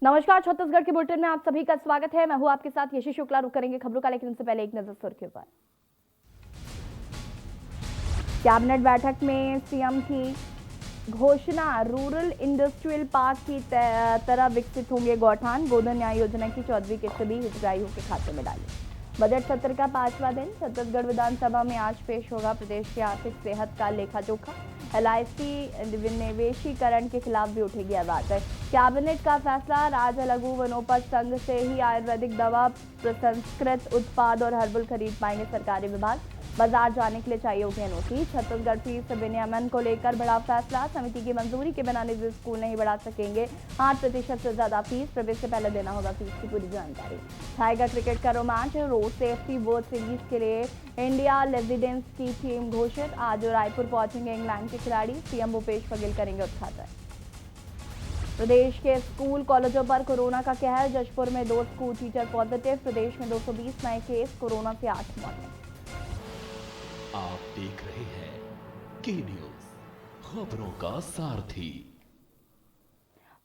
नमस्कार, छत्तीसगढ़ के बुलेटिन में आप सभी का स्वागत है। मैं हूं आपके साथ यशी शुक्ला। रुक करेंगे खबरों का, लेकिन उससे पहले एक नजर सुर्खियों पर। कैबिनेट बैठक में सीएम की घोषणा, रूरल इंडस्ट्रियल पार्क की तरह विकसित होंगे गौठान। गोधन न्याय योजना की 14वीं किस्त भी हितग्राहियों के खाते में डाली। बजट सत्र का 5वां दिन छत्तीसगढ़ विधानसभा में आज पेश होगा प्रदेश की आर्थिक सेहत का लेखा जोखा। एलआईसी निवेशीकरण के खिलाफ भी उठेगी आवाज। कैबिनेट का फैसला, राज्य लघु वनोपज संघ से ही आयुर्वेदिक दवा, प्रसंस्कृत उत्पाद और हर्बल खरीद पाएंगे सरकारी विभाग। बाजार जाने के लिए चाहिए होगी एनओसी। छत्तीसगढ़ फीस विनियमन को लेकर बड़ा फैसला, समिति की मंजूरी के बिना निजी स्कूल नहीं बढ़ा सकेंगे 8% से ज्यादा फीस। प्रवेश से पहले देना होगा फीस की पूरी जानकारी। छाएगा क्रिकेट का रोमांच, रोड सेफ्टी वर्ल्ड सीरीज के लिए इंडिया रेजिडेंस की टीम घोषित। आज रायपुर पहुंचेंगे इंग्लैंड के खिलाड़ी, सीएम भूपेश बघेल करेंगे उद्घाटन। प्रदेश के स्कूल कॉलेजों पर कोरोना का कहर, जशपुर में 2 स्कूल टीचर पॉजिटिव। प्रदेश में 220 नए केस, कोरोना से 8 मौतें। आप देख रहे हैं के न्यूज, खबरों का सारथी।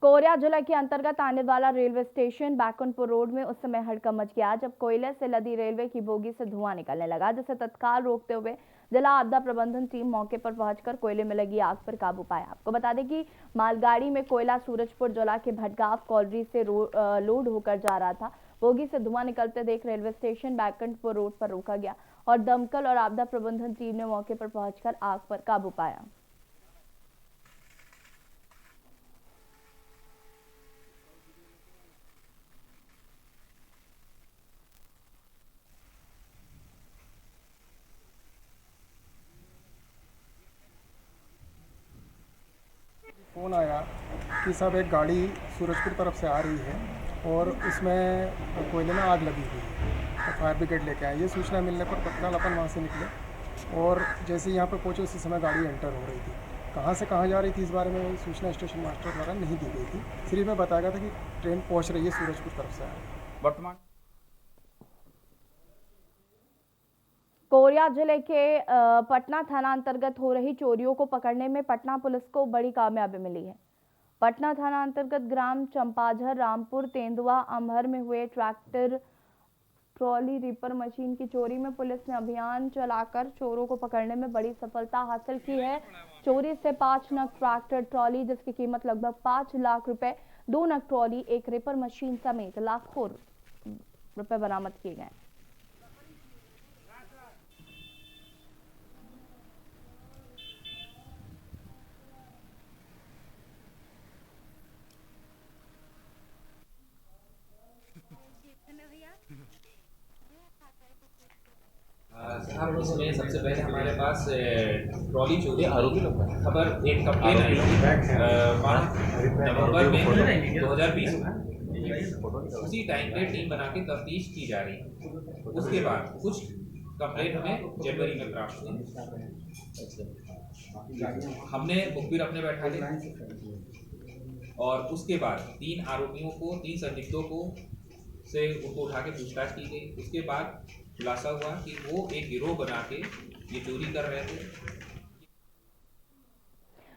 कोरिया जिले के अंतर्गत आने वाला रेलवे स्टेशन बैकुंठपुर रोड में उस समय हड़कंप मच गया जब कोयले से लदी रेलवे की बोगी से धुआं निकलने लगा, जिसे तत्काल रोकते हुए जिला आपदा प्रबंधन टीम मौके पर पहुंचकर कोयले में लगी आग पर काबू पाया। आपको बता दें कि मालगाड़ी में कोयला सूरजपुर जिला के भटगांव कॉलरी से लोड होकर जा रहा था। बोगी से धुआं निकलते देख रेलवे स्टेशन बैकुंठपुर रोड पर रोका गया और दमकल और आपदा प्रबंधन टीम ने मौके पर पहुंचकर आग पर काबू पाया। फ़ोन आया कि सब एक गाड़ी सूरजपुर तरफ से आ रही है और उसमें कोयले में आग लगी हुई है, तो फायर ब्रिगेड लेके आए। ये सूचना मिलने पर तत्काल अपन वहाँ से निकले और जैसे ही यहाँ पर पहुँचे उसी समय गाड़ी एंटर हो रही थी। कहाँ से कहाँ जा रही थी इस बारे में सूचना स्टेशन मास्टर द्वारा नहीं दी गई थी। सिर्फ में बताया गया था कि ट्रेन पहुँच रही है सूरजपुर तरफ से आ रही है। वर्तमान कोरिया जिले के पटना थाना अंतर्गत हो रही चोरियों को पकड़ने में पटना पुलिस को बड़ी कामयाबी मिली है। पटना थाना अंतर्गत ग्राम चंपाझर, रामपुर, तेंदुआ, अमहर में हुए ट्रैक्टर ट्रॉली रीपर मशीन की चोरी में पुलिस ने अभियान चलाकर चोरों को पकड़ने में बड़ी सफलता हासिल की है। चोरी से 5 नग ट्रैक्टर ट्रॉली, जिसकी कीमत लगभग 5 लाख रुपए, 2 नग ट्रॉली, एक रीपर मशीन समेत लाखों रुपए बरामद किए गए। साहब, उसमें सबसे पहले हमारे पास ट्रॉली चोरी आरोपी लोग खबर एक कंप्लेन आई थी 5 नवंबर में 2020 में। उसी टाइम पे टीम बना के तफ्तीश की जा रही है। उसके बाद कुछ कंप्लेन हमें जनवरी में प्राप्त हुई। हमने मुखबिर अपने बैठा ली और उसके बाद 3 आरोपियों को, 3 संदिग्धों को से उनको उठा के पूछताछ की गई। उसके बाद खुलासा हुआ कि वो एक गिरोह बना के ये चोरी कर रहे थे।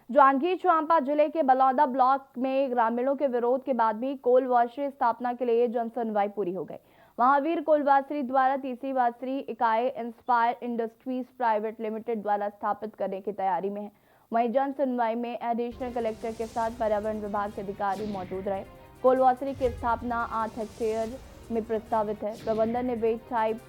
जांजगीर चांपा जिले के बलौदा ब्लॉक में ग्रामीणों के विरोध के बाद भी कोल वॉशरी स्थापना के लिए जन सुनवाई पूरी हो गई। महावीर कोलवासरी द्वारा तीसरी वासरी इकाई इंस्पायर इंडस्ट्रीज प्राइवेट लिमिटेड द्वारा स्थापित करने की तैयारी में है। वहीं जन सुनवाई में एडिशनल कलेक्टर के साथ पर्यावरण विभाग के अधिकारी मौजूद रहे। कोलवासरी की स्थापना 8 हेक्टेयर में प्रस्तावित है। प्रबंधन ने वेट टाइप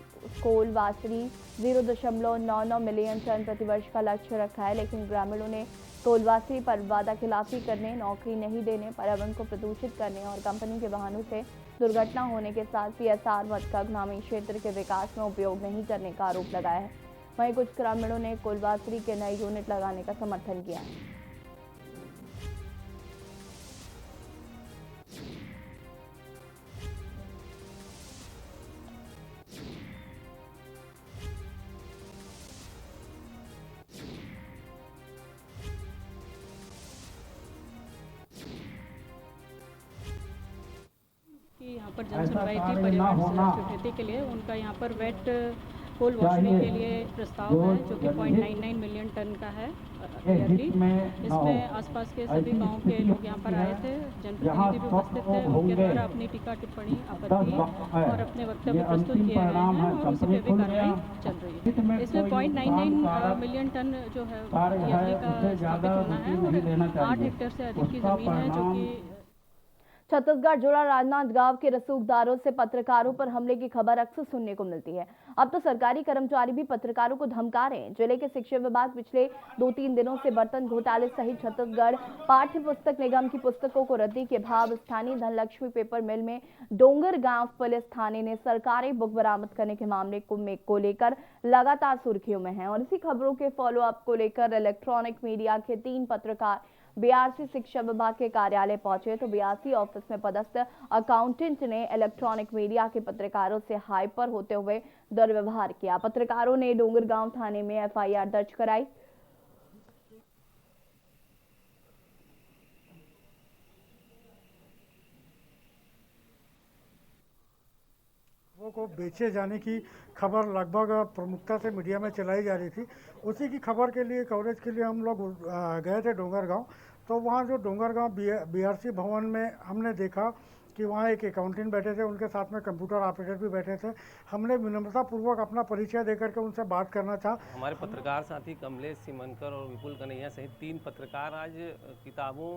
कोल वासरी 0.99 मिलियन टन प्रतिवर्ष का लक्ष्य रखा है, लेकिन ग्रामीणों ने कोलवासरी पर वादाखिलाफी करने, नौकरी नहीं देने, पर्यावरण को प्रदूषित करने और कंपनी के वाहनों से दुर्घटना होने के साथ सीएसआर मद का ग्रामीण क्षेत्र के विकास में उपयोग नहीं करने का आरोप लगाया है। वहीं कुछ ग्रामीणों ने कोलवासरी के नए यूनिट लगाने का समर्थन किया है। यहाँ पर जन सुनवाई थी पर्यावरण सुरक्षित के लिए। उनका यहाँ पर वेट फुल वॉशरी के लिए प्रस्ताव है जो कि 0.99 मिलियन टन का है ईयरली। इसमें आसपास के सभी गांव के लोग यहाँ पर आए थे, जनप्रतिनिधि भी उपस्थित थे, उनके द्वारा अपनी टीका टिप्पणी आपत्ति और अपने वक्तव्य प्रस्तुत किए गए हैं और उसी पे भी कार्रवाई चल रही है। इसमें 0.99 मिलियन टन जो है ईयरली का स्थापित होना है और 8 हेक्टेयर से अधिक की जमीन है जो कि छत्तीसगढ़ जिला राजनांदगांव के रसूखदारों से पत्रकारों पर हमले की खबर अक्सर सुनने को मिलती है। अब तो सरकारी कर्मचारी भी पत्रकारों को धमका रहे हैं। जिले के शिक्षा विभाग पिछले 2-3 दिनों से बर्तन घोटाले सहित छत्तीसगढ़ पाठ्य पुस्तक निगम की पुस्तकों को रद्दी के भाव स्थानीय धनलक्ष्मी पेपर मिल में डोंगरगांव पुलिस थाने ने सरकारी बुक बरामद करने के मामले को लेकर लगातार सुर्खियों में है। और इसी खबरों के फॉलोअप को लेकर इलेक्ट्रॉनिक मीडिया के 3 पत्रकार बीआरसी शिक्षा विभाग के कार्यालय पहुंचे तो बीआरसी ऑफिस में पदस्थ अकाउंटेंट ने इलेक्ट्रॉनिक मीडिया के पत्रकारों से हाइपर होते हुए दुर्व्यवहार किया। पत्रकारों ने डोंगरगांव थाने में एफआईआर दर्ज कराई। को बेचे जाने की खबर लगभग प्रमुखता से मीडिया में चलाई जा रही थी। उसी की खबर के लिए कवरेज के लिए हम लोग गए थे डोंगरगांव। तो वहाँ जो डोंगरगांव बीआरसी भवन में हमने देखा कि वहाँ एक अकाउंटेंट बैठे थे, उनके साथ में कंप्यूटर ऑपरेटर भी बैठे थे। हमने विनम्रतापूर्वक अपना परिचय देकर के उनसे बात करना चाहा। हमारे पत्रकार साथी कमलेश सिमनकर और विपुल कन्हैया सहित 3 पत्रकार आज किताबों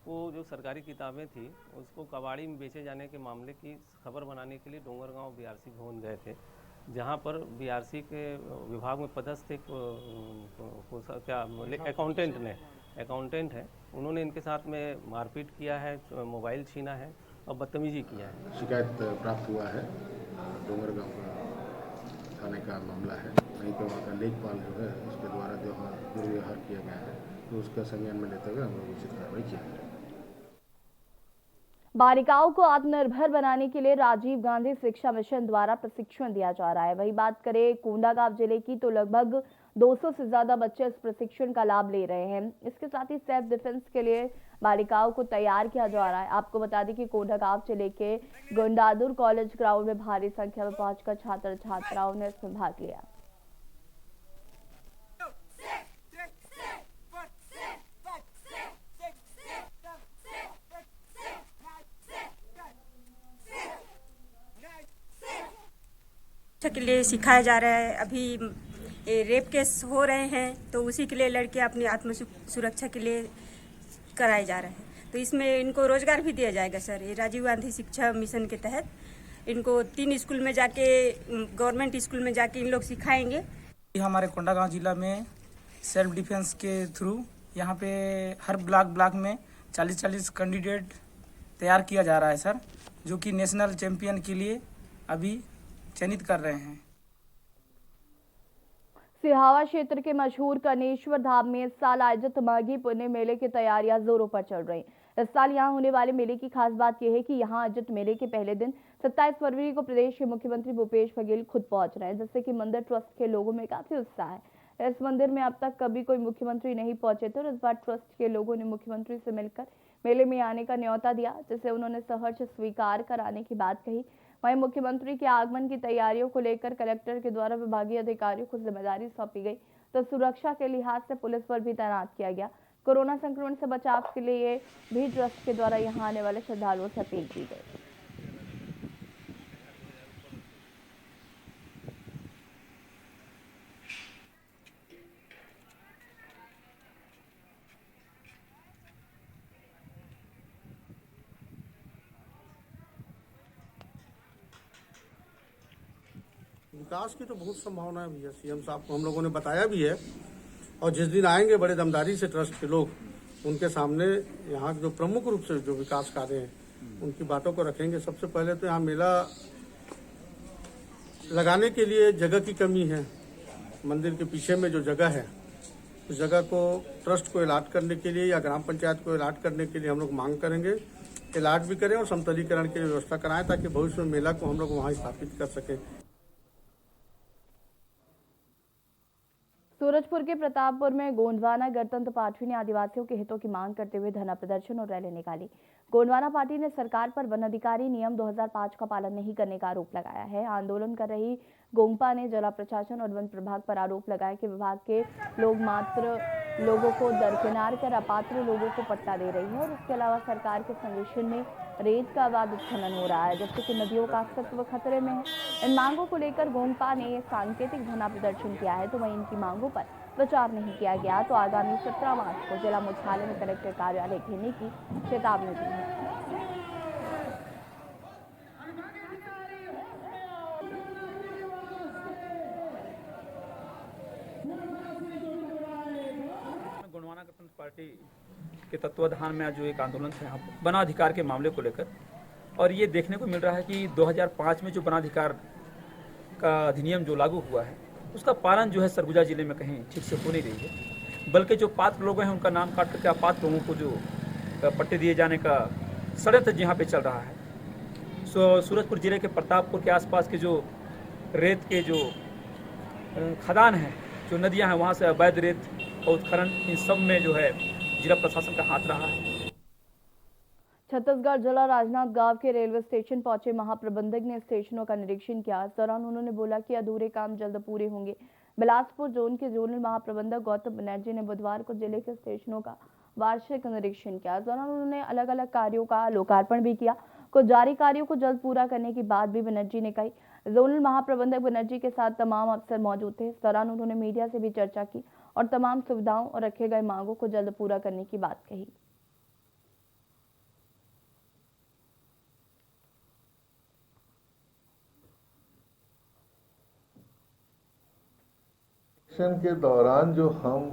को जो सरकारी किताबें थी उसको कबाड़ी में बेचे जाने के मामले की खबर बनाने के लिए डोंगरगांव बीआरसी भवन गए थे, जहां पर बीआरसी के विभाग में पदस्थ एक अकाउंटेंट है, उन्होंने इनके साथ में मारपीट किया है, मोबाइल छीना है और बदतमीजी किया है। शिकायत प्राप्त हुआ है, डोंगरगांव का थाने का मामला है। वहीं पर वहाँ का लेखपाल जो है उसके द्वारा जो दुर्व्यवहार किया गया है तो उसका संज्ञान में लेते हुए हम लोग उचित कार्रवाई किया है। बालिकाओं को आत्मनिर्भर बनाने के लिए राजीव गांधी शिक्षा मिशन द्वारा प्रशिक्षण दिया जा रहा है। वही बात करें कोंडागांव जिले की तो लगभग 200 से ज्यादा बच्चे इस प्रशिक्षण का लाभ ले रहे हैं। इसके साथ ही सेल्फ डिफेंस के लिए बालिकाओं को तैयार किया जा रहा है। आपको बता दें कि कोंडागांव जिले के गुंडादुर कॉलेज ग्राउंड में भारी संख्या में पहुंचकर छात्र छात्राओं ने इसमें भाग लिया। के लिए सिखाया जा रहा है। अभी रेप केस हो रहे हैं तो उसी के लिए लड़के अपनी आत्म सुरक्षा के लिए कराए जा रहे हैं। तो इसमें इनको रोजगार भी दिया जाएगा सर। ये राजीव गांधी शिक्षा मिशन के तहत इनको 3 स्कूल में जाके, गवर्नमेंट स्कूल में जाके इन लोग सिखाएंगे। हमारे कोंडागांव जिला में सेल्फ डिफेंस के थ्रू यहाँ पे हर ब्लॉक में 40-40 कैंडिडेट तैयार किया जा रहा है सर, जो कि नेशनल चैंपियन के लिए अभी चयनित कर रहे हैं। सिहावा क्षेत्र के मशहूर कनेश्वर धाम में इस साल आयोजित माघी पुण्य मेले की तैयारियां जोरों पर चल रही। इस साल यहां होने वाले मेले की खास बात यह है कि यहां आयोजित मेले के पहले दिन 27 फरवरी को प्रदेश के मुख्यमंत्री भूपेश बघेल खुद पहुंच रहे हैं, जिससे कि मंदिर ट्रस्ट के लोगों में काफी उत्साह है। इस मंदिर में अब तक कभी कोई मुख्यमंत्री नहीं पहुंचे थे और इस बार ट्रस्ट के लोगों ने मुख्यमंत्री से मिलकर मेले में आने का न्योता दिया, जिसे उन्होंने सहर्ष स्वीकार कराने की बात कही। वहीं मुख्यमंत्री के आगमन की तैयारियों को लेकर कलेक्टर के द्वारा विभागीय अधिकारियों को जिम्मेदारी सौंपी गई, तो सुरक्षा के लिहाज से पुलिस पर भी तैनात किया गया। कोरोना संक्रमण से बचाव के लिए भी ट्रस्ट के द्वारा यहां आने वाले श्रद्धालुओं से अपील की गई। विकास की तो बहुत संभावना है भैया। सीएम साहब को हम लोगों ने बताया भी है और जिस दिन आएंगे बड़े दमदारी से ट्रस्ट के लोग, उनके सामने यहाँ जो प्रमुख रूप से जो विकास कार्य हैं उनकी बातों को रखेंगे। सबसे पहले तो यहाँ मेला लगाने के लिए जगह की कमी है। मंदिर के पीछे में जो जगह है उस जगह को ट्रस्ट को अलाट करने के लिए या ग्राम पंचायत को अलाट करने के लिए हम लोग मांग करेंगे। अलाट भी करें और समतलीकरण की व्यवस्था कराएं ताकि भविष्य में मेला को हम लोग वहाँ स्थापित कर सकें। सूरजपुर के प्रतापपुर में गोंडवाना गणतंत्र पार्टी ने आदिवासियों के हितों की मांग करते हुए धरना प्रदर्शन और रैली निकाली। गोंडवाना पार्टी ने सरकार पर वन अधिकारी नियम 2005 का पालन नहीं करने का आरोप लगाया है। आंदोलन कर रही गोंपा ने जिला प्रशासन और वन प्रभाग पर आरोप लगाया कि विभाग के लोग मात्र लोगों को दरकिनार कर अपात्र लोगों को पट्टा दे रही है और इसके अलावा सरकार के सर्वेक्षण में रेत का अवैध उत्खनन हो रहा है, जबकि नदियों का अस्तित्व खतरे में है। इन मांगों को लेकर गोंपा ने सांकेतिक धरना प्रदर्शन किया है, तो वहीं इनकी मांगों पर विचार नहीं किया गया तो आगामी 17 मार्च को जिला मुख्यालय में कलेक्टर कार्यालय घेरने की चेतावनी दी है। गोंडवाना गणतंत्र पार्टी के तत्वाधान में जो एक आंदोलन था यहाँ वनाधिकार के मामले को लेकर, और ये देखने को मिल रहा है कि 2005 में जो वनाधिकार का अधिनियम जो लागू हुआ है उसका पालन जो है सरगुजा जिले में कहीं ठीक से हो नहीं रही है, बल्कि जो पात्र लोग हैं उनका नाम काट करके अपात्र लोगों को जो पट्टे दिए जाने का षड्यंत्र यहाँ पे चल रहा है। सूरजपुर जिले के प्रतापपुर के आसपास के जो रेत के जो खदान हैं, जो नदियाँ हैं, वहाँ से अवैध रेत और उत्खनन, इन सब में जो है जिला प्रशासन का हाथ रहा है। छत्तीसगढ़ जिला राजनांदगांव के रेलवे स्टेशन पहुंचे महाप्रबंधक ने स्टेशनों का निरीक्षण किया। इस दौरान उन्होंने बोला कि अधूरे काम जल्द पूरे होंगे। बिलासपुर जोन के जोनल महाप्रबंधक गौतम बनर्जी ने बुधवार को जिले के स्टेशनों का वार्षिक निरीक्षण किया। इस दौरान उन्होंने अलग अलग कार्यों का लोकार्पण भी किया। कुछ जारी कार्यों को जल्द पूरा करने की बात भी बनर्जी ने कही। जोनल महाप्रबंधक बनर्जी के साथ तमाम अफसर मौजूद थे। इस दौरान उन्होंने मीडिया से भी चर्चा की और तमाम सुविधाओं और रखे गए मांगों को जल्द पूरा करने की बात कही। के दौरान जो हम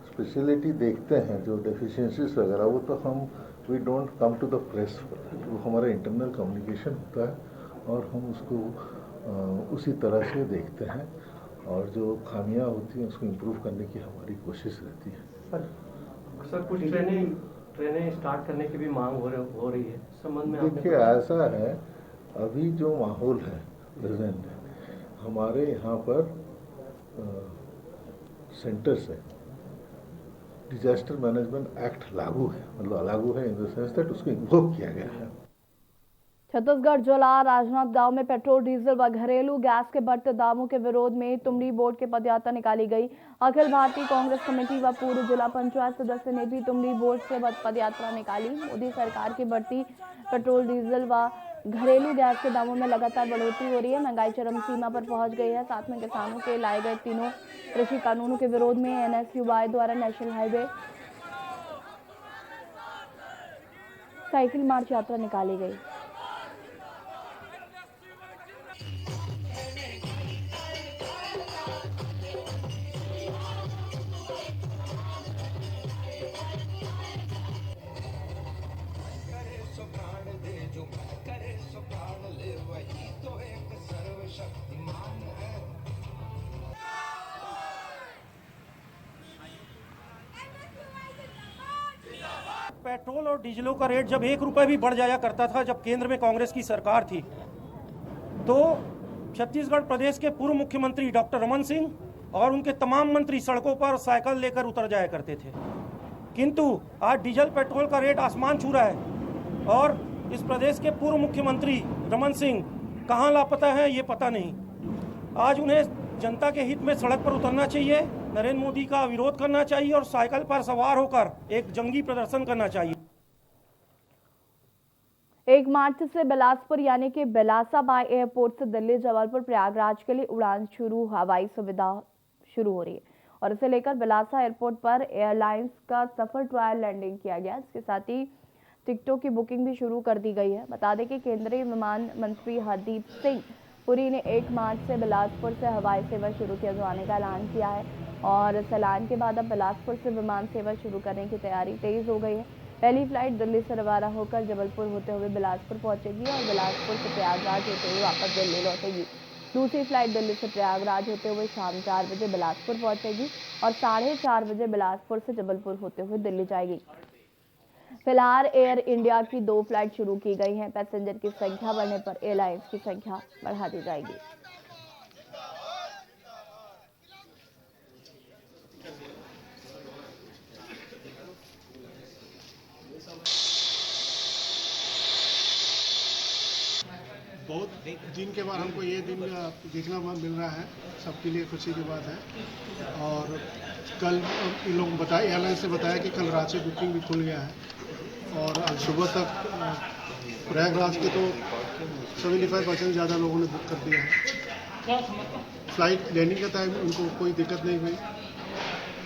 स्पेशलिटी देखते हैं, जो डेफिशिएंसीज वगैरह, वो तो हम we don't come to the press, वो हमारा इंटरनल कम्युनिकेशन होता है और हम उसको उसी तरह से देखते हैं और जो खामियां होती हैं उसको इम्प्रूव करने की हमारी कोशिश रहती है। सर कुछ ट्रेनें स्टार्ट करने की भी मांग हो रही है, संबंध में देखिए ऐसा है, अभी जो माहौल है प्रेजेंट है, हमारे यहाँ पर सेंटर से डिजास्टर मैनेजमेंट एक्ट लागू है, मतलब लागू है इन द सेंस दैट उसको इन्वोक किया गया है। छत्तीसगढ़ जिला राजनांदगांव में पेट्रोल, डीजल व घरेलू गैस के बढ़ते दामों के विरोध में तुमड़ी बोर्ड के पदयात्रा निकाली गई। अखिल भारतीय कांग्रेस कमेटी व पूर्व जिला पंचायत सदस्य ने भी तुमड़ी बोर्ड से पदयात्रा निकाली। मोदी सरकार की बढ़ती पेट्रोल, डीजल व घरेलू गैस के दामों में लगातार बढ़ोतरी हो रही है। महंगाई चरम सीमा पर पहुंच गई है। साथ में किसानों के लाए गए तीनों कृषि कानूनों के विरोध में NSUI द्वारा नेशनल हाईवे साइकिल मार्च यात्रा निकाली गई। पेट्रोल और डीजलों का रेट जब 1 रुपये भी बढ़ जाया करता था, जब केंद्र में कांग्रेस की सरकार थी, तो छत्तीसगढ़ प्रदेश के पूर्व मुख्यमंत्री डॉक्टर रमन सिंह और उनके तमाम मंत्री सड़कों पर साइकिल लेकर उतर जाया करते थे। किंतु आज डीजल पेट्रोल का रेट आसमान छू रहा है और इस प्रदेश के पूर्व मुख्यमंत्री रमन सिंह कहाँ लापता हैं ये पता नहीं। आज उन्हें जनता के हित में सड़क पर उतरना चाहिए, नरेंद्र मोदी का विरोध करना चाहिए और साइकिल पर सवार होकर एक जंगी प्रदर्शन करना चाहिए। 1 मार्च से बिलासपुर यानी कि बिलासाबाद एयरपोर्ट से दिल्ली, जबलपुर, प्रयागराज के लिए उड़ान शुरू, हवाई सुविधा शुरू हो रही है और इसे लेकर बिलासा एयरपोर्ट पर एयरलाइंस का सफल ट्रायल लैंडिंग किया गया। इसके साथ ही टिकटों की बुकिंग भी शुरू कर दी गई है। बता दें कि केंद्रीय विमान मंत्री हरदीप सिंह पुरी ने 1 मार्च से बिलासपुर से हवाई सेवा शुरू किए जाने का ऐलान किया है और इस ऐलान के बाद अब बिलासपुर से विमान सेवा शुरू करने की तैयारी तेज हो गई है। पहली फ्लाइट दिल्ली से रवाना होकर जबलपुर होते हुए बिलासपुर पहुंचेगी और बिलासपुर से प्रयागराज होते हुए वापस दिल्ली लौटेगी। दूसरी फ्लाइट दिल्ली से प्रयागराज होते हुए शाम 4 बजे बिलासपुर पहुंचेगी और 4:30 बजे बिलासपुर से जबलपुर होते हुए दिल्ली जाएगी। फिलहाल एयर इंडिया की 2 फ्लाइट शुरू की गई हैं। पैसेंजर की संख्या बढ़ने पर एयरलाइंस की संख्या बढ़ा दी जाएगी। दिन के बाद हमको ये दिन देखना मिल रहा है, सबके लिए खुशी की बात है। और कल इन लोग बताए, एयरलाइन से बताया कि कल रात से बुकिंग भी खुल गया है और आज सुबह तक प्रयागराज के तो 75% ज़्यादा लोगों ने बुक कर दिया है। फ्लाइट लैंडिंग का टाइम उनको कोई दिक्कत नहीं हुई।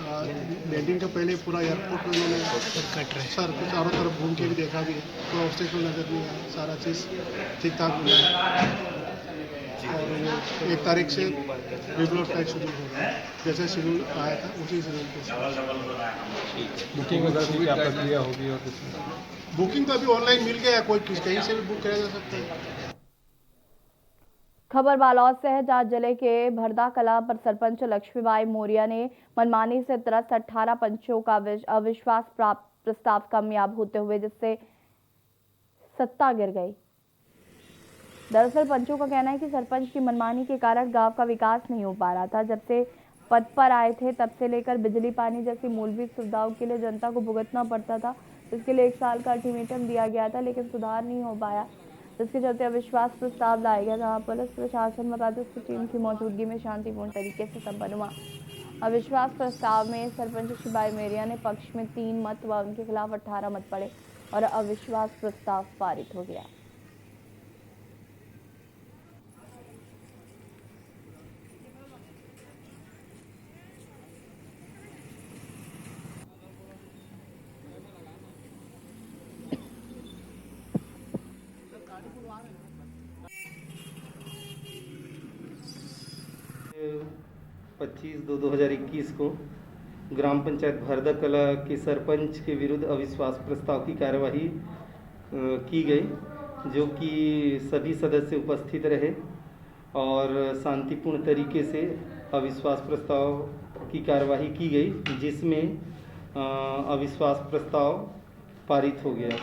लैंडिंग का पहले पूरा एयरपोर्ट में उन्होंने सर चारों तरफ घूम के भी देखा भी है, कोई ऑब्स्टेकल नज़र नहीं आया, सारा चीज़ ठीक ठाक मिला है। और वो 1 तारीख से रेगुलर फ्लाइट शुरू होगा, जैसे शेड्यूल आया था उसी शेड्यूल के। बुकिंग वगैरह क्या प्रक्रिया होगी? और बुकिंग तो अभी ऑनलाइन मिल गया है, कोई कहीं से भी बुक कराया जा सकता है। खबर बालोद से है, जहां जिले के भरदा कला पर सरपंच लक्ष्मीबाई मौर्य ने मनमानी से 18 पंचों का अविश्वास प्रस्ताव कामयाब होते हुए जिससे सत्ता गिर गई। दरअसल पंचों का कहना है कि सरपंच की मनमानी के कारण गांव का विकास नहीं हो पा रहा था। जब से पद पर आए थे तब से लेकर बिजली पानी जैसी मूलभूत सुविधाओं के लिए जनता को भुगतना पड़ता था। इसके लिए 1 साल का अल्टीमेटम दिया गया था, लेकिन सुधार नहीं हो पाया, जिसके चलते अविश्वास प्रस्ताव लाया गया, जहां पुलिस प्रशासन व राजस्व टीम की मौजूदगी में शांतिपूर्ण तरीके से संपन्न हुआ। अविश्वास प्रस्ताव में सरपंच लक्ष्मीबाई मौर्य ने पक्ष में 3 मत व उनके खिलाफ 18 मत पड़े और अविश्वास प्रस्ताव पारित हो गया। पच्चीस 2021 को ग्राम पंचायत भरदा कला के सरपंच के विरुद्ध अविश्वास प्रस्ताव की कार्यवाही की गई, जो कि सभी सदस्य उपस्थित रहे और शांतिपूर्ण तरीके से अविश्वास प्रस्ताव की कार्यवाही की गई, जिसमें अविश्वास प्रस्ताव पारित हो गया।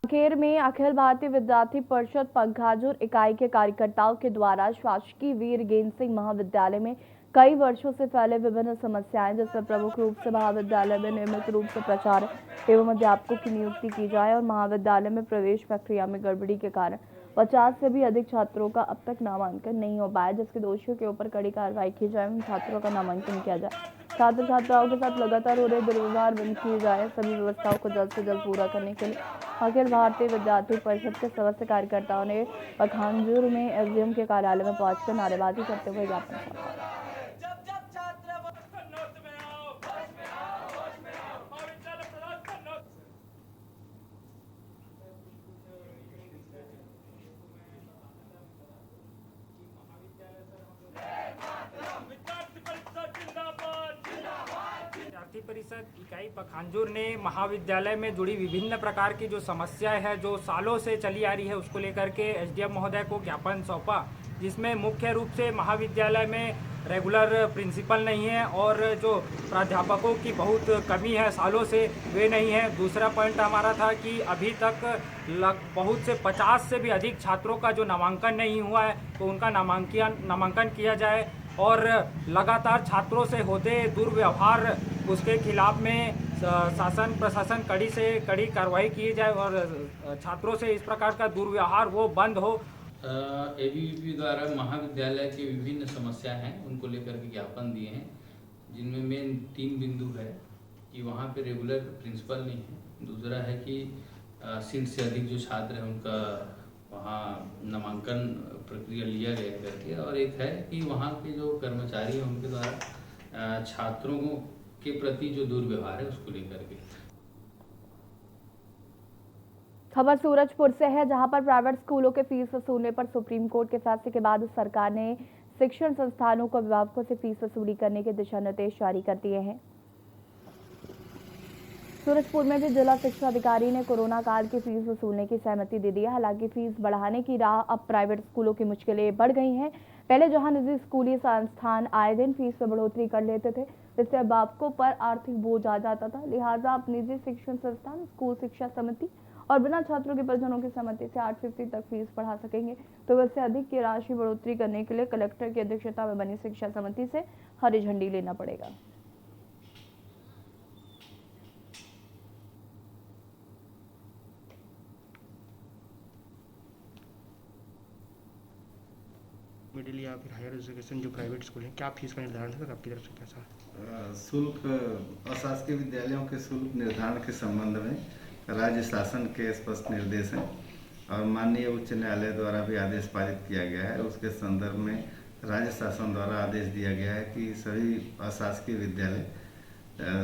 कांकेर में अखिल भारतीय विद्यार्थी परिषद पंखाजुर इकाई के कार्यकर्ताओं के द्वारा शासकीय वीर गेंद सिंह महाविद्यालय में कई वर्षों से फैले विभिन्न समस्याएं, जिसमें प्रमुख रूप से महाविद्यालय में नियमित रूप से प्राचार्य एवं अध्यापकों की नियुक्ति की जाए और महाविद्यालय में प्रवेश प्रक्रिया में गड़बड़ी के कारण 50 से भी अधिक छात्रों का अब तक नामांकन नहीं हो पाया, जिसके दोषियों के ऊपर कड़ी कार्रवाई की जाए, उन छात्रों का नामांकन किया जाए, छात्र छात्राओं के साथ लगातार हो रहे दुर्व्यवहार बंद किए जाए। सभी व्यवस्थाओं को जल्द से जल्द पूरा करने के लिए अखिल भारतीय विद्यार्थी परिषद के सदस्य कार्यकर्ताओं ने पखानजूर में एसडीएम के कार्यालय में पहुंचकर नारेबाजी करते हुए ज्ञापन सौंपा। विद्यार्थी परिषद इकाई पखानजूर ने महाविद्यालय में जुड़ी विभिन्न प्रकार की जो समस्याएं है जो सालों से चली आ रही है उसको लेकर के एसडीएम महोदय को ज्ञापन सौंपा, जिसमें मुख्य रूप से महाविद्यालय में रेगुलर प्रिंसिपल नहीं है और जो प्राध्यापकों की बहुत कमी है सालों से वे नहीं है। दूसरा पॉइंट हमारा था कि अभी तक बहुत से 50 से भी अधिक छात्रों का जो नामांकन नहीं हुआ है तो उनका नामांकन किया जाए और लगातार छात्रों से होते दुर्व्यवहार उसके खिलाफ में शासन प्रशासन कड़ी से कड़ी कार्रवाई की जाए और छात्रों से इस प्रकार का दुर्व्यवहार वो बंद हो। एबीवीपी द्वारा महाविद्यालय की विभिन्न समस्या हैं उनको लेकर के ज्ञापन दिए हैं, जिनमें मेन 3 बिंदु है कि वहाँ पे रेगुलर प्रिंसिपल नहीं है, दूसरा है कि 80 से अधिक जो छात्र हैं उनका वहाँ नामांकन प्रक्रिया लिया गया करके, और एक है कि वहाँ के जो कर्मचारी हैं उनके द्वारा छात्रों के प्रति जो दुर्व्यवहार है उसको लेकर के। खबर सूरजपुर से है, जहां पर प्राइवेट स्कूलों के फीस वसूलने पर सुप्रीम कोर्ट के फैसले के बाद सरकार ने शिक्षण संस्थानों को अभिभावकों से फीस वसूली करने के दिशा निर्देश जारी कर दिए हैं। सूरजपुर में भी जिला शिक्षा अधिकारी ने कोरोना काल की फीस वसूलने की सहमति दे दी है। हालांकि फीस बढ़ाने की राह अब प्राइवेट स्कूलों की मुश्किलें बढ़ गई हैं। पहले जहां निजी स्कूली संस्थान आए दिन फीस में बढ़ोतरी कर लेते थे, जिससे अभिभावकों पर आर्थिक बोझ आ जाता था। लिहाजा अब निजी शिक्षण संस्थान स्कूल शिक्षा समिति और बिना छात्रों के परिजनों की सहमति से 850 तक फीस बढ़ा सकेंगे। तो वैसे अधिक की राशि बढ़ोतरी करने के लिए कलेक्टर की अध्यक्षता में बनी शिक्षा समिति से हरी झंडी लेना पड़ेगा। मिडिल या फिर हायर एजुकेशन जो प्राइवेट स्कूल हैं, क्या फीस का निर्धारण है आपकी तरफ से कैसा? शुल्क अशासकीय विद्यालयों के शुल्क निर्धारण के संबंध में राज्य शासन के स्पष्ट निर्देश हैं और माननीय उच्च न्यायालय द्वारा भी आदेश पारित किया गया है। उसके संदर्भ में राज्य शासन द्वारा आदेश दिया गया है कि सभी अशासकीय विद्यालय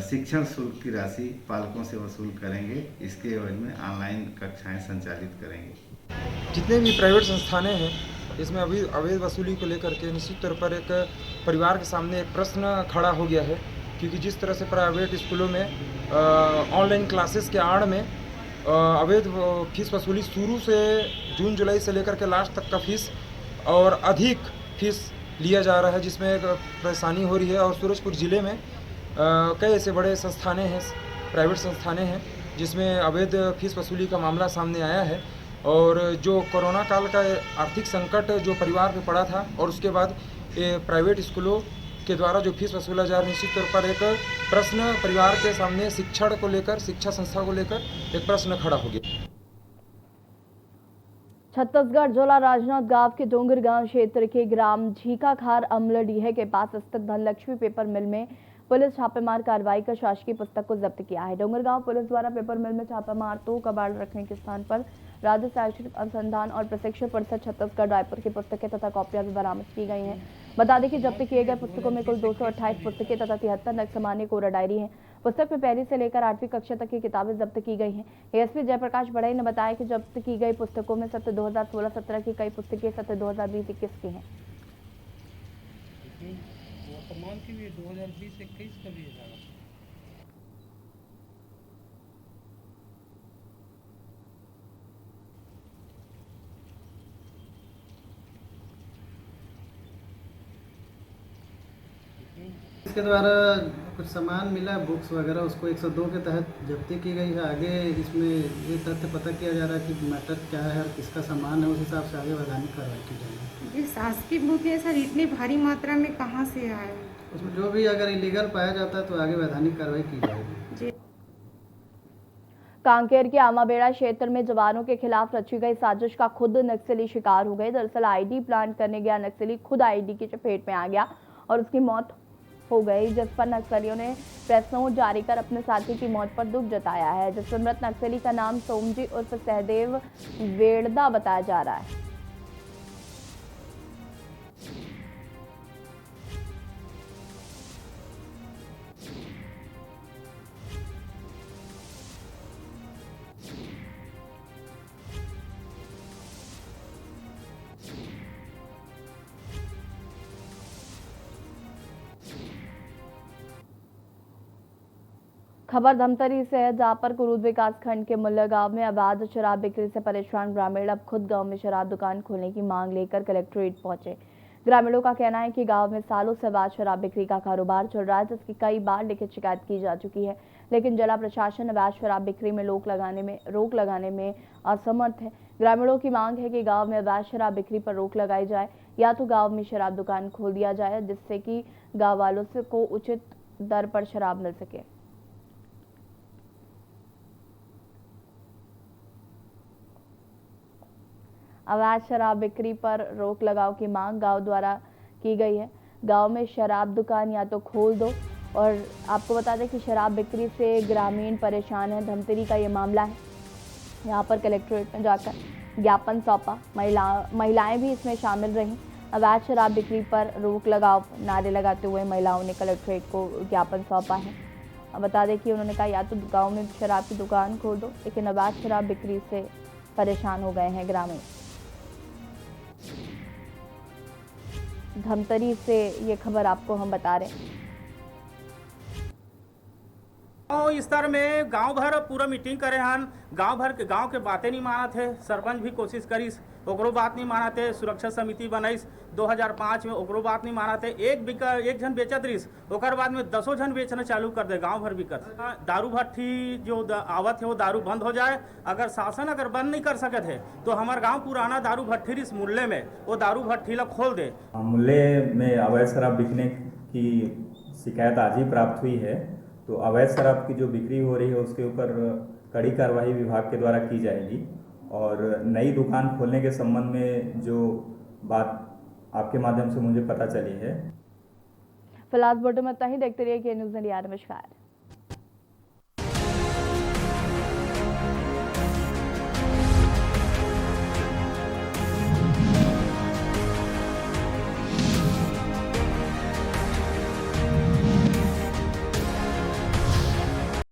शिक्षण शुल्क की राशि पालकों से वसूल करेंगे। इसके एवज में ऑनलाइन कक्षाएं संचालित करेंगे। जितने भी प्राइवेट संस्थानें हैं इसमें अभी अवैध वसूली को लेकर के निश्चित तौर पर एक परिवार के सामने एक प्रश्न खड़ा हो गया है, क्योंकि जिस तरह से प्राइवेट स्कूलों में ऑनलाइन क्लासेस के आड़ में अवैध फीस वसूली शुरू से जून जुलाई से लेकर के लास्ट तक का फीस और अधिक फीस लिया जा रहा है, जिसमें एक परेशानी हो रही है। और सूरजपुर ज़िले में कई ऐसे बड़े संस्थानें हैं, प्राइवेट संस्थानें हैं, जिसमें अवैध फीस वसूली का मामला सामने आया है। और जो कोरोना काल का आर्थिक संकट जो परिवार पे पड़ा था और उसके बाद प्राइवेट स्कूलों के द्वारा जो फीस वसूला जा रहा है, निश्चित तौर पर एक प्रश्न परिवार के सामने शिक्षण को लेकर, शिक्षा संस्था को लेकर एक प्रश्न खड़ा हो गया। छत्तीसगढ़ जिला राजनांद गांव के डोंगर गांव क्षेत्र के ग्राम झीकाखार अमलडीहे के पास स्थित धनलक्ष्मी पेपर मिल में पुलिस छापेमार कार्रवाई कर शासकीय पुस्तक को जब्त किया है। डोंगरगांव पुलिस द्वारा पेपर मिल में छापेमार तो कबाड़ रखने के स्थान पर राज्य शैक्षिक अनुसंधान और प्रशिक्षण परिषद छत्तीसगढ़ रायपुर की पुस्तकें तथा कॉपियां भी बरामद की गई हैं। बता दें कि जब्त किए गए पुस्तकों में कुल 228 पुस्तकें तथा 73 नग सामान्य कोरा डायरी है। पुस्तक में पहली से लेकर 8वीं कक्षा तक की किताबें जब्त की गई हैं। एएसपी जयप्रकाश बढ़ई ने बताया कि जब्त की गई पुस्तकों में सत्र 2016-17 की कई पुस्तकें सत्र 2020-21 की हैं। वर्तमान की भी 2020-21 का भी है। इसके द्वारा कुछ सामान मिला, बुक्स वगैरह, उसको 102 के तहत जब्ती की गई है। आगे इसमें ये तथ्य पता किया जा रहा है कि मैटर क्या है और किसका सामान है, उस हिसाब से आगे वैधानिक कार्रवाई की जाएगी। ये शासकीय बुक है सर, इतनी भारी मात्रा में कहाँ से आए? उसमें जो भी अगर इलीगल पाया जाता है तो आगे वैधानिक कार्रवाई की जाएगी। कांकेर के आमाबेड़ा क्षेत्र में जवानों के खिलाफ रची गई साजिश का खुद नक्सली शिकार हो गए। दरअसल आईडी प्लांट करने गया नक्सली खुद आईडी की चपेट में आ गया और उसकी मौत हो गई, जिस पर नक्सलियों ने प्रेस नोट जारी कर अपने साथी की मौत पर दुख जताया है। जिसमें मृत नक्सली का नाम सोमजी उर्फ सहदेव वेड़दा बताया जा रहा है। खबर धमतरी से है, जहां पर कुरूद विकास खंड के मुल्ला गांव में अवैध शराब बिक्री से परेशान ग्रामीण अब खुद गांव में शराब दुकान खोलने की मांग लेकर कलेक्ट्रेट पहुंचे। ग्रामीणों का कहना है कि गांव में सालों से अवैध शराब बिक्री का कारोबार चल रहा है, जिसकी कई बार लिखित शिकायत की जा चुकी है, लेकिन जिला प्रशासन अवैध शराब बिक्री में रोक लगाने में असमर्थ है। ग्रामीणों की मांग है कि गाँव में अवैध शराब बिक्री पर रोक लगाई जाए या तो गाँव में शराब दुकान खोल दिया जाए, जिससे कि गाँव वालों को उचित दर पर शराब मिल सके। अवैध शराब बिक्री पर रोक लगाव की मांग गांव द्वारा की गई है। गांव में शराब दुकान या तो खोल दो, और आपको बता दें कि शराब बिक्री से ग्रामीण परेशान है। धमतरी का ये मामला है, यहां पर कलेक्ट्रेट में जाकर ज्ञापन सौंपा, महिलाएं भी इसमें शामिल रहीं। अवैध शराब बिक्री पर रोक लगाओ नारे लगाते हुए महिलाओं ने कलेक्ट्रेट को ज्ञापन सौंपा है। बता दें कि उन्होंने कहा या तो गाँव में शराब की दुकान खोल दो, लेकिन अवैध शराब बिक्री से परेशान हो गए हैं ग्रामीण। धमतरी से ये खबर आपको हम बता रहे हैं। स्तर में गांव भर पूरा मीटिंग करे हन, गांव के बातें नहीं मानत है। सरपंच भी कोशिश करिस, ओकरो बात नहीं मानत है। सुरक्षा समिति बनाइस 2005 में, ओकरो बात नहीं मानत है। एक जन बेचत रहीस, ओकर बाद में 10 जन बेचना चालू कर दे, गांव भर बिकत। दारू भट्टी जो आवत है वो दारू बंद हो जाए। अगर शासन बंद नहीं कर सकत है तो हमारे गांव पुराना दारू भट्टी रहीस मुल्ले में, वो दारू भट्टी ला खोल दे। मुल्ले में अवैध शराब बिकने की शिकायत आज ही प्राप्त हुई है, तो अवैध शराब की जो बिक्री हो रही है उसके ऊपर कड़ी कार्रवाई विभाग के द्वारा की जाएगी। और नई दुकान खोलने के संबंध में जो बात आपके माध्यम से मुझे पता चली है। फिलहाल इस बुलेटिन में इतना ही। देखते रहिए के न्यूज़ इंडिया। नमस्कार।